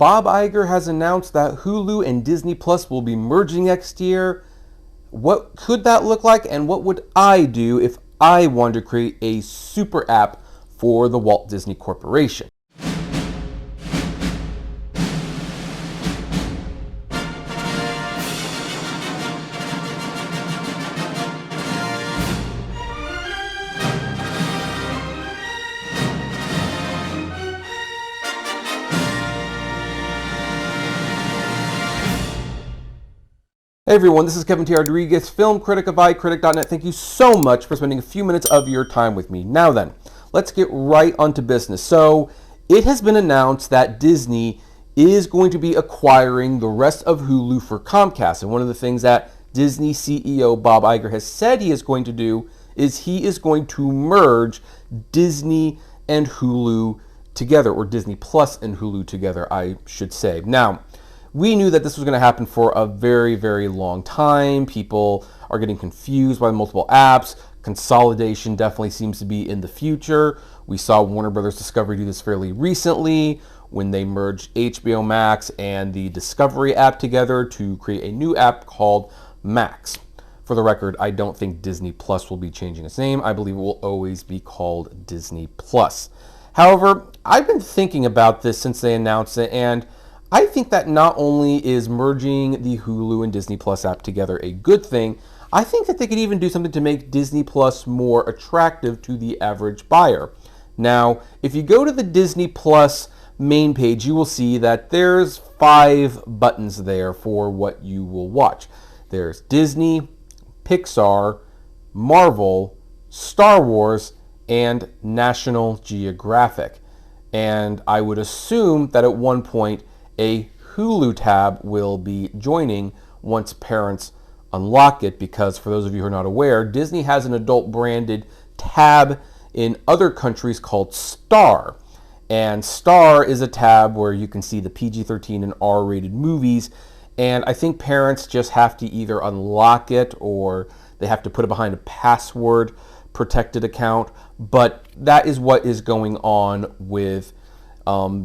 Bob Iger has announced that Hulu and Disney Plus will be merging next year. What could that look like, and what would I do if I wanted to create a super app for the Walt Disney Corporation? Hey everyone, this is Kevin T. Rodriguez, film critic of iCritic.net. Thank you so much for spending a few minutes of your time with me. Now then, let's get right onto business. So, it has been announced that Disney is going to be acquiring the rest of Hulu for Comcast. And one of the things that Disney CEO Bob Iger has said he is going to do is he is going to merge Disney and Hulu together, or Disney Plus and Hulu together, I should say. Now, we knew that this was going to happen for a very, very long time. People are getting confused by multiple apps. Consolidation definitely seems to be in the future. We saw Warner Brothers Discovery do this fairly recently when they merged HBO Max and the Discovery app together to create a new app called Max. For the record, I don't think Disney Plus will be changing its name. I believe it will always be called Disney Plus. However, I've been thinking about this since they announced it, and I think that not only is merging the Hulu and Disney Plus app together a good thing, I think that they could even do something to make Disney Plus more attractive to the average buyer. Now, if you go to the Disney Plus main page, you will see that there's 5 buttons there for what you will watch. There's Disney, Pixar, Marvel, Star Wars, and National Geographic. And I would assume that at one point a Hulu tab will be joining once parents unlock it, because for those of you who are not aware, Disney has an adult branded tab in other countries called Star. And Star is a tab where you can see the PG-13 and R-rated movies, and I think parents just have to either unlock it or they have to put it behind a password protected account. But that is what is going on with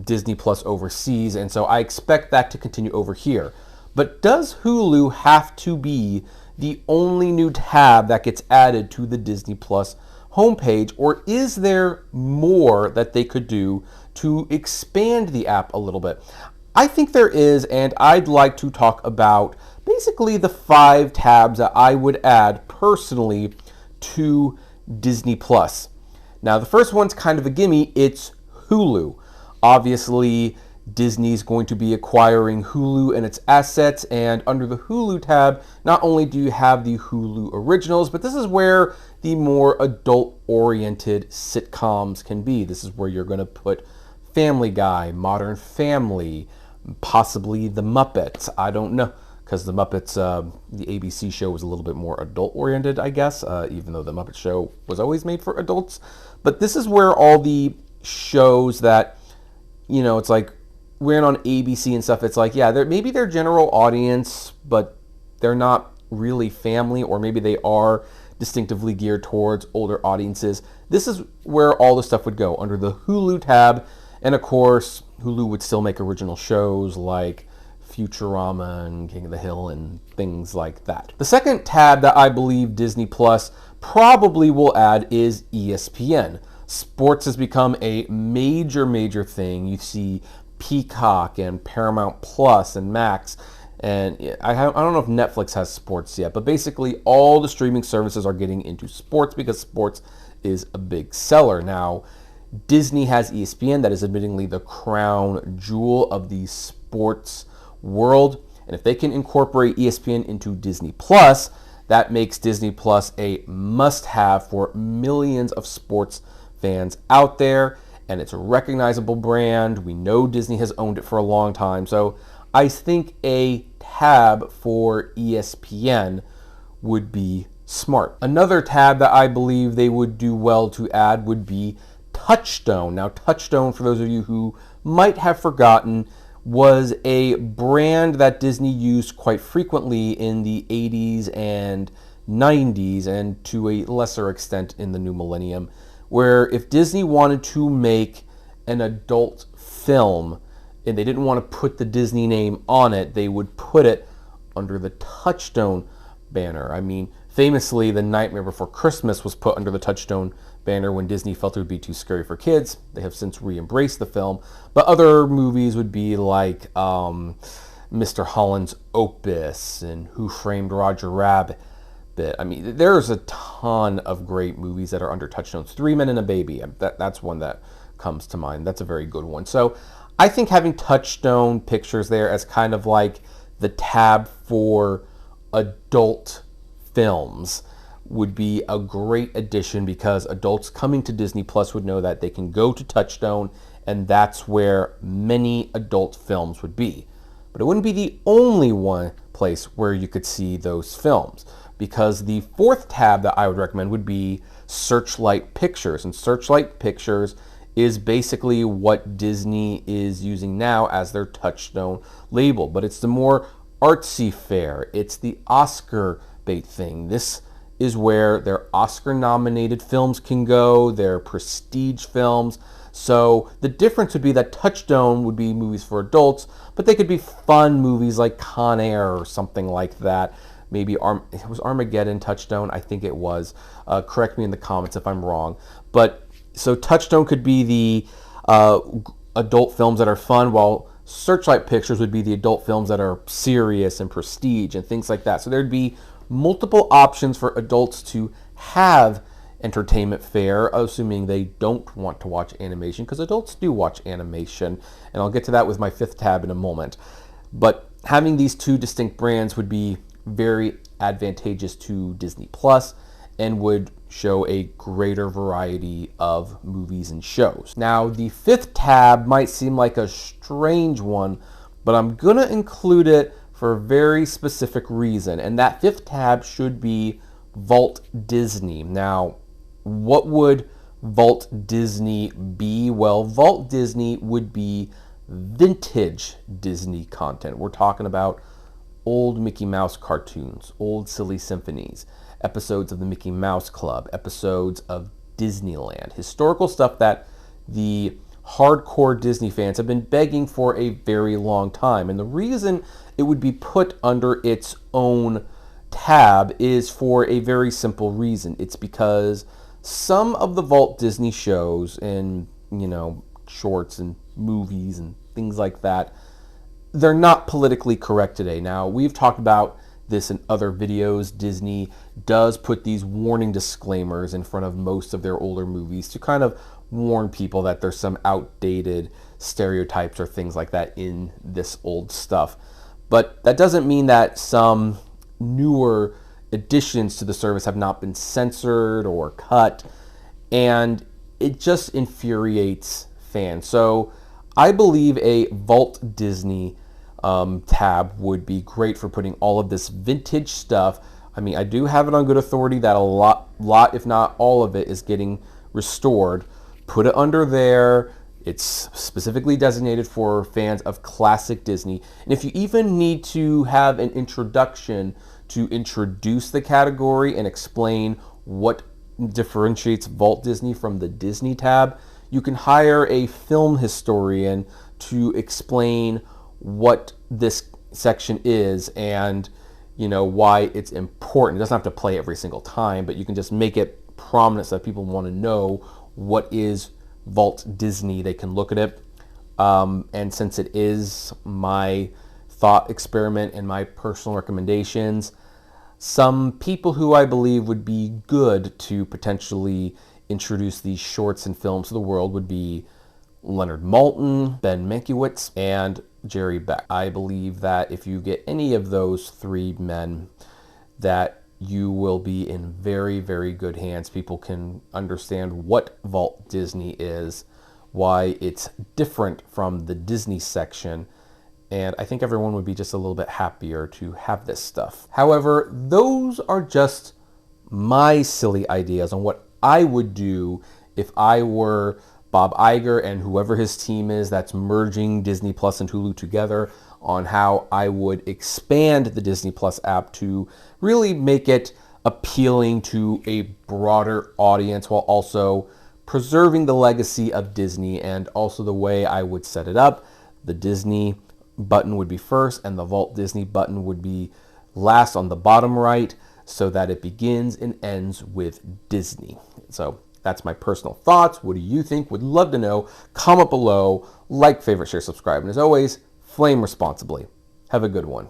Disney Plus overseas, and so I expect that to continue over here. But does Hulu have to be the only new tab that gets added to the Disney Plus homepage, or is there more that they could do to expand the app a little bit? I think there is, and I'd like to talk about basically the 5 tabs that I would add personally to Disney Plus. Now, the first one's kind of a gimme. It's Hulu. Obviously, Disney's going to be acquiring Hulu and its assets, and under the Hulu tab, not only do you have the Hulu originals, but this is where the more adult-oriented sitcoms can be. This is where you're going to put Family Guy, Modern Family, possibly The Muppets. I don't know, because The Muppets, the ABC show was a little bit more adult-oriented, I guess, even though The Muppet Show was always made for adults. But this is where all the shows that, you know, it's like we're on ABC and stuff. It's like, yeah, maybe they're general audience, but they're not really family, or maybe they are distinctively geared towards older audiences. This is where all the stuff would go, under the Hulu tab. And of course, Hulu would still make original shows like Futurama and King of the Hill and things like that. The second tab that I believe Disney Plus probably will add is ESPN. Sports has become a major thing. You see Peacock and Paramount Plus and Max, and I don't know if Netflix has sports yet, but basically all the streaming services are getting into sports because sports is a big seller. Now, Disney has ESPN, that is admittingly the crown jewel of the sports world, and if they can incorporate ESPN into Disney Plus, that makes Disney Plus a must-have for millions of sports fans out there, and it's a recognizable brand. We know Disney has owned it for a long time, so I think a tab for ESPN would be smart. Another tab that I believe they would do well to add would be Touchstone. Now, Touchstone, for those of you who might have forgotten, was a brand that Disney used quite frequently in the 80s and 90s, and to a lesser extent in the new millennium, where if Disney wanted to make an adult film, and they didn't want to put the Disney name on it, they would put it under the Touchstone banner. I mean, famously, The Nightmare Before Christmas was put under the Touchstone banner when Disney felt it would be too scary for kids. They have since re-embraced the film. But other movies would be like Mr. Holland's Opus and Who Framed Roger Rabbit. I mean, there's a ton of great movies that are under Touchstones. Three Men and a Baby, that's one that comes to mind. That's a very good one. So I think having Touchstone Pictures there as kind of like the tab for adult films would be a great addition, because adults coming to Disney Plus would know that they can go to Touchstone, and that's where many adult films would be. But it wouldn't be the only one place where you could see those films, because the fourth tab that I would recommend would be Searchlight Pictures. And Searchlight Pictures is basically what Disney is using now as their Touchstone label, but it's the more artsy fare. It's the Oscar bait thing. This is where their Oscar-nominated films can go, their prestige films. So the difference would be that Touchstone would be movies for adults, but they could be fun movies like Con Air or something like that. Maybe it was Armageddon Touchstone? I think it was. Correct me in the comments if I'm wrong. But so Touchstone could be the adult films that are fun, while Searchlight Pictures would be the adult films that are serious and prestige and things like that. So there'd be multiple options for adults to have entertainment fare, assuming they don't want to watch animation, because adults do watch animation, and I'll get to that with my fifth tab in a moment. But having these two distinct brands would be very advantageous to Disney Plus and would show a greater variety of movies and shows. Now, the fifth tab might seem like a strange one, but I'm going to include it for a very specific reason, and that fifth tab should be Vault Disney. Now, what would Vault Disney be? Well, Vault Disney would be vintage Disney content. We're talking about old Mickey Mouse cartoons, old Silly Symphonies, episodes of the Mickey Mouse Club, episodes of Disneyland, historical stuff that the hardcore Disney fans have been begging for a very long time. And the reason it would be put under its own tab is for a very simple reason. It's because some of the Vault Disney shows and, shorts and movies and things like that, they're not politically correct today. Now, we've talked about this in other videos. Disney does put these warning disclaimers in front of most of their older movies to kind of warn people that there's some outdated stereotypes or things like that in this old stuff. But that doesn't mean that some newer additions to the service have not been censored or cut, and it just infuriates fans. So I believe a Vault Disney tab would be great for putting all of this vintage stuff. I mean, I do have it on good authority that a lot, if not all of it, is getting restored. Put it under there. It's specifically designated for fans of classic Disney. And if you even need to have an introduction to introduce the category and explain what differentiates Vault Disney from the Disney tab, you can hire a film historian to explain what this section is and why it's important. It doesn't have to play every single time, but you can just make it prominent so that people want to know what is Vault Disney. They can look at it. And since it is my thought experiment and my personal recommendations, some people who I believe would be good to potentially introduce these shorts and films to the world would be Leonard Maltin, Ben Mankiewicz, and Jerry Beck. I believe that if you get any of those three men, that you will be in very, very good hands. People can understand what Vault Disney is, why it's different from the Disney section, and I think everyone would be just a little bit happier to have this stuff. However, those are just my silly ideas on what I would do if I were Bob Iger and whoever his team is that's merging Disney Plus and Hulu together, on how I would expand the Disney Plus app to really make it appealing to a broader audience while also preserving the legacy of Disney. And also the way I would set it up, the Disney button would be first and the Vault Disney button would be last on the bottom right, so that it begins and ends with Disney. So that's my personal thoughts. What do you think? Would love to know. Comment below, like, favorite, share, subscribe, and as always, flame responsibly. Have a good one.